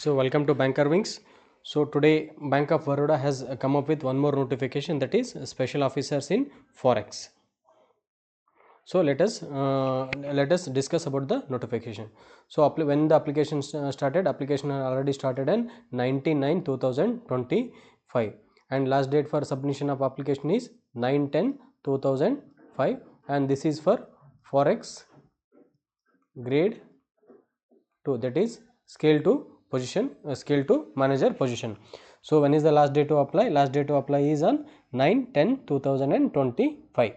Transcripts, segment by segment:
So welcome to BankerWings. So today Bank of Baroda has come up with one more notification, that is special officers in Forex. So let us discuss about the notification. So when the application started, application already started on 19/9/2025 and last date for submission of application is 9/10/2005 and this is for Forex grade 2, that is scale 2 position, scale 2 manager position. So when is the last date to apply? Last date to apply is on 9/10/2025.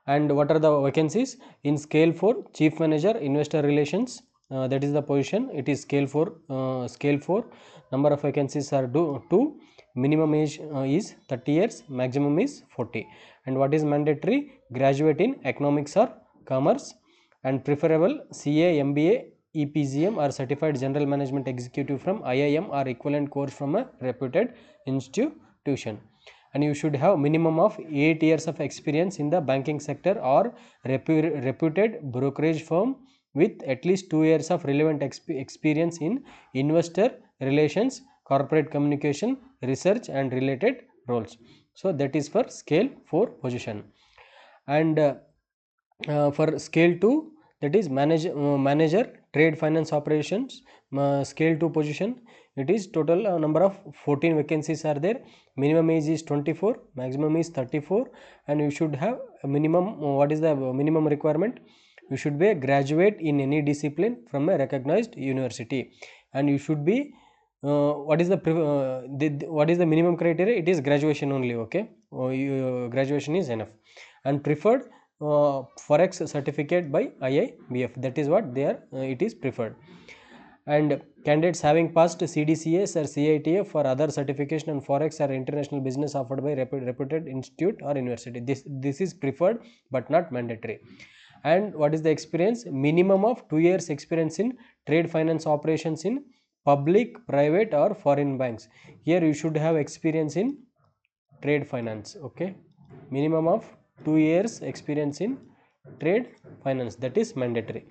And what are the vacancies? In scale 4 chief manager investor relations, that is the position. It is scale 4. Number of vacancies are 2. Minimum age is 30 years, maximum is 40. And what is mandatory? Graduate in economics or commerce and preferable CA, MBA, EPGM or certified general management executive from IIM or equivalent course from a reputed institution. And you should have minimum of 8 years of experience in the banking sector or reputed brokerage firm with at least 2 years of relevant experience in investor relations, corporate communication, research and related roles. So that is for scale 4 position. And for scale 2, that is manager trade finance operations, scale 2 position. It is total number of 14 vacancies are there. Minimum age is 24, maximum is 34 and you should have a minimum. What is the minimum requirement? You should be a graduate in any discipline from a recognized university and you should be what is the minimum criteria? It is graduation only. Okay, graduation is enough. And preferred Forex certificate by IIBF, that is what they are, it is preferred. And candidates having passed CDCS or CITF or other certification on Forex or international business offered by reputed institute or university, this is preferred but not mandatory. And what is the experience? Minimum of 2 years experience in trade finance operations in public, private or foreign banks. Here you should have experience in trade finance. Okay, minimum of 2 years experience in trade finance, that is mandatory.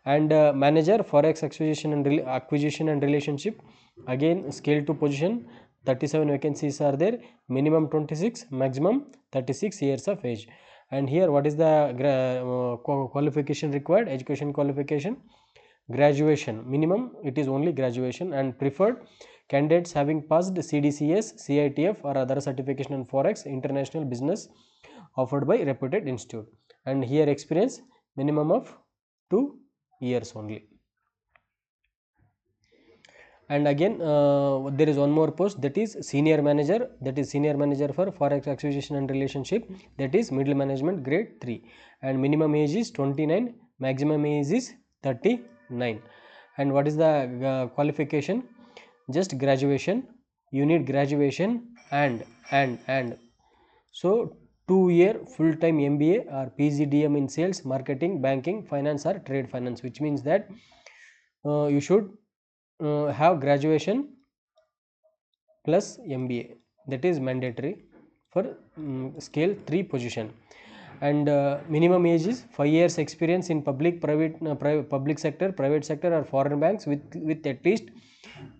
And manager Forex acquisition and relationship, again scale 2 position, 37 vacancies are there. Minimum 26, maximum 36 years of age. And here what is the qualification required? Education qualification graduation, minimum it is only graduation. And preferred candidates having passed CDCS, CITF or other certification in Forex international business offered by reputed institute. And here experience minimum of 2 years only. And again there is one more post, that is senior manager, that is senior manager for Forex acquisition and relationship, that is middle management grade 3 and minimum age is 29, maximum age is 39. And what is the qualification? Just graduation, you need graduation and so 2-year full-time MBA or PGDM in sales, marketing, banking, finance or trade finance, which means that you should have graduation plus MBA, that is mandatory for scale 3 position. And minimum age is 5 years experience in public, public sector, private sector or foreign banks with at least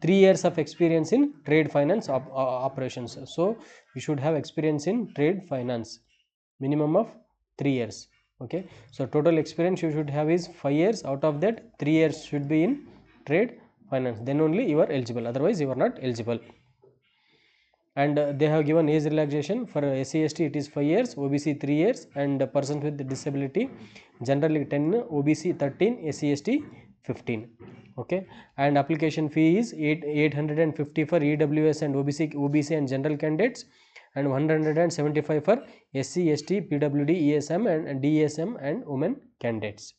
3 years of experience in trade finance operations. So you should have experience in trade finance, minimum of 3 years. Okay, so total experience you should have is 5 years, out of that 3 years should be in trade finance, then only you are eligible, otherwise you are not eligible. And they have given age relaxation for SC/ST it is 5 years, OBC 3 years and persons with disability generally 10, OBC 13, SC/ST 15. Okay, and application fee is 850 for EWS and OBC and general candidates and 175 for SC/ST, PWD, ESM and DSM and women candidates.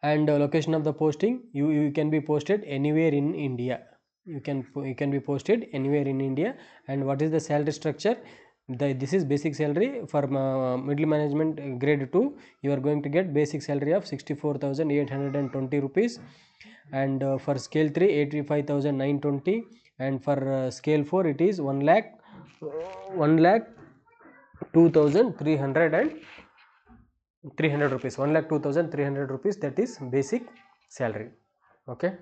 And location of the posting, you can be posted anywhere in India. You can be posted anywhere in India. And what is the salary structure? This is basic salary for middle management grade 2. You are going to get basic salary of 64,820 rupees, and for scale 3 85,920, and for scale 4 it is 1 lakh 2,300 and 300 rupees, 1,02,300 rupees, that is basic salary. Okay.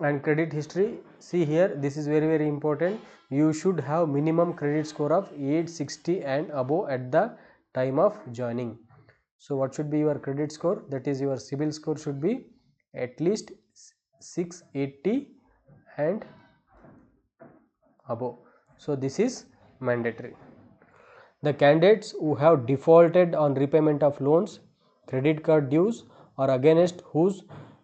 And credit history, see here, this is very important. You should have minimum credit score of 860 and above at the time of joining. So what should be your credit score? That is, your CIBIL score should be at least 680 and above. So this is mandatory. The candidates who have defaulted on repayment of loans, credit card dues, or against whose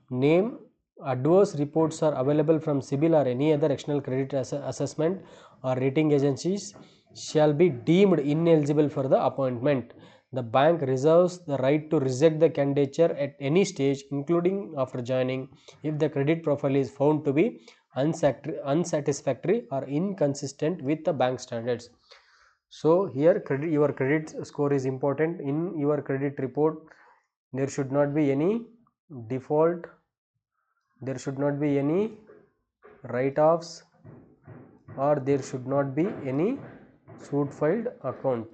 name adverse reports are available from CIBIL or any other external credit assessment or rating agencies shall be deemed ineligible for the appointment. The bank reserves the right to reject the candidature at any stage, including after joining, if the credit profile is found to be unsatisfactory or inconsistent with the bank standards. So here your credit score is important. In your credit report, there should not be any default, there should not be any write-offs, or there should not be any suit filed account,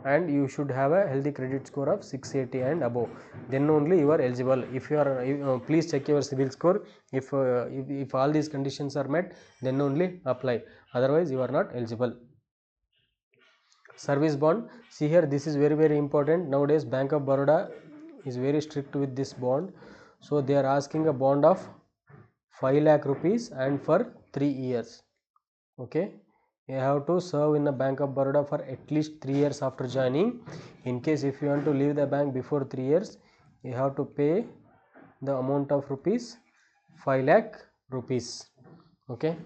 and you should have a healthy credit score of 680 and above. Then only you are eligible. If you are please check your CIBIL score. If all these conditions are met, then only apply, otherwise you are not eligible. Service bond, see here, this is very important. Nowadays Bank of Baroda is very strict with this bond. So they are asking a bond of 5 lakh rupees and for 3 years. Okay, you have to serve in the Bank of Baroda for at least 3 years after joining. In case if you want to leave the bank before 3 years, you have to pay the amount of rupees 5 lakh rupees. Okay.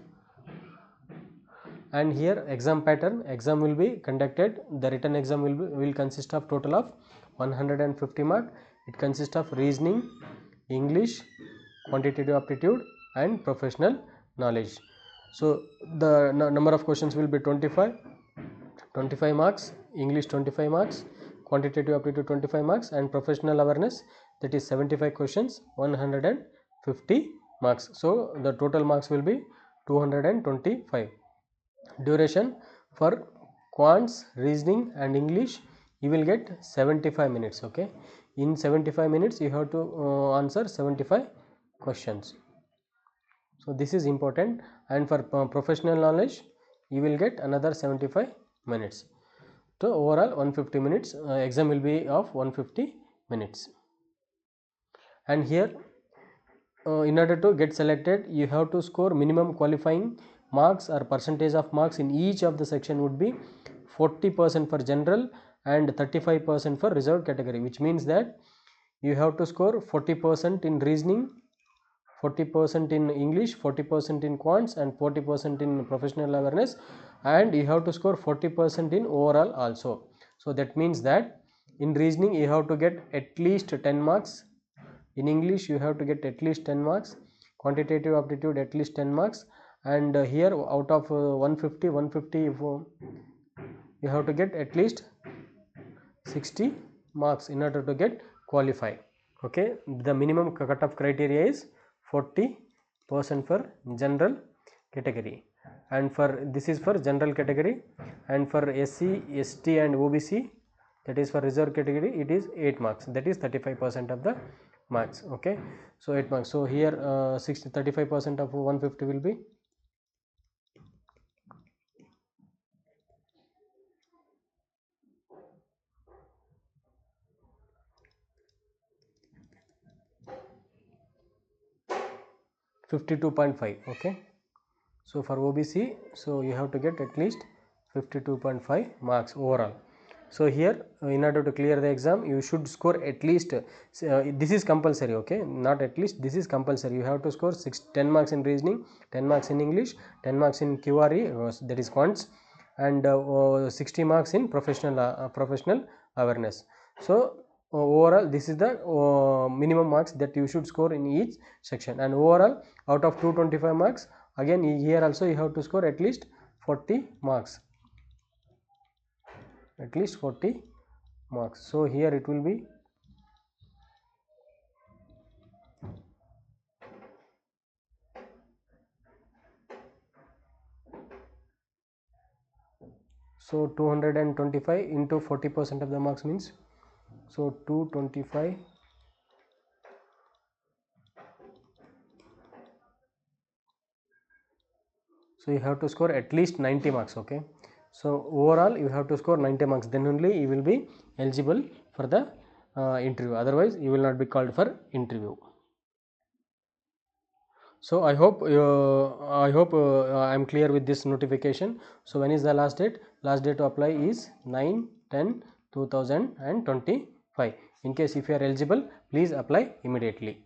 And here exam pattern, exam will be conducted, the written exam will consist of total of 150 mark. It consists of reasoning, English, quantitative aptitude and professional knowledge. So the number of questions will be 25 marks, English 25 marks, quantitative aptitude 25 marks, and professional awareness, that is 75 questions, 150 marks. So the total marks will be 225. Duration for quants, reasoning and English, you will get 75 minutes. Okay, in 75 minutes you have to answer 75 questions. So this is important. And for professional knowledge, you will get another 75 minutes. So overall 150 minutes, exam will be of 150 minutes. And here in order to get selected, you have to score minimum qualifying marks or percentage of marks in each of the section would be 40% for general and 35% for reserved category, which means that you have to score 40% in reasoning, 40% in English, 40% in quants and 40% in professional awareness, and you have to score 40% in overall also. So that means that in reasoning you have to get at least 10 marks, in English you have to get at least 10 marks, quantitative aptitude at least 10 marks, and here out of 150 you have to get at least 60 marks in order to get qualify. Okay, the minimum cutoff criteria is 40% for general category, and for this is for general category, and for SC, ST and OBC, that is for reserve category, it is 8 marks, that is 35% of the marks. Okay, so 8 marks. So here 35% of 150 will be 52.5. Okay, so for OBC, so you have to get at least 52.5 marks overall. So here in order to clear the exam, you should score at least this is compulsory. Okay, not at least, this is compulsory. You have to score 10 marks in reasoning, 10 marks in English, 10 marks in QRE, that is quants, and 60 marks in professional awareness. So overall this is the minimum marks that you should score in each section, and overall out of 225 marks, again here also you have to score at least 40 marks, at least 40 marks. So here it will be so 225 into 40% of the marks means, so 225 So you have to score at least 90 marks. Okay, so overall you have to score 90 marks, then only you will be eligible for the interview, otherwise you will not be called for interview. So I hope I am clear with this notification. So when is the last date? Last date to apply is 9/10/2025. In case if you are eligible, please apply immediately.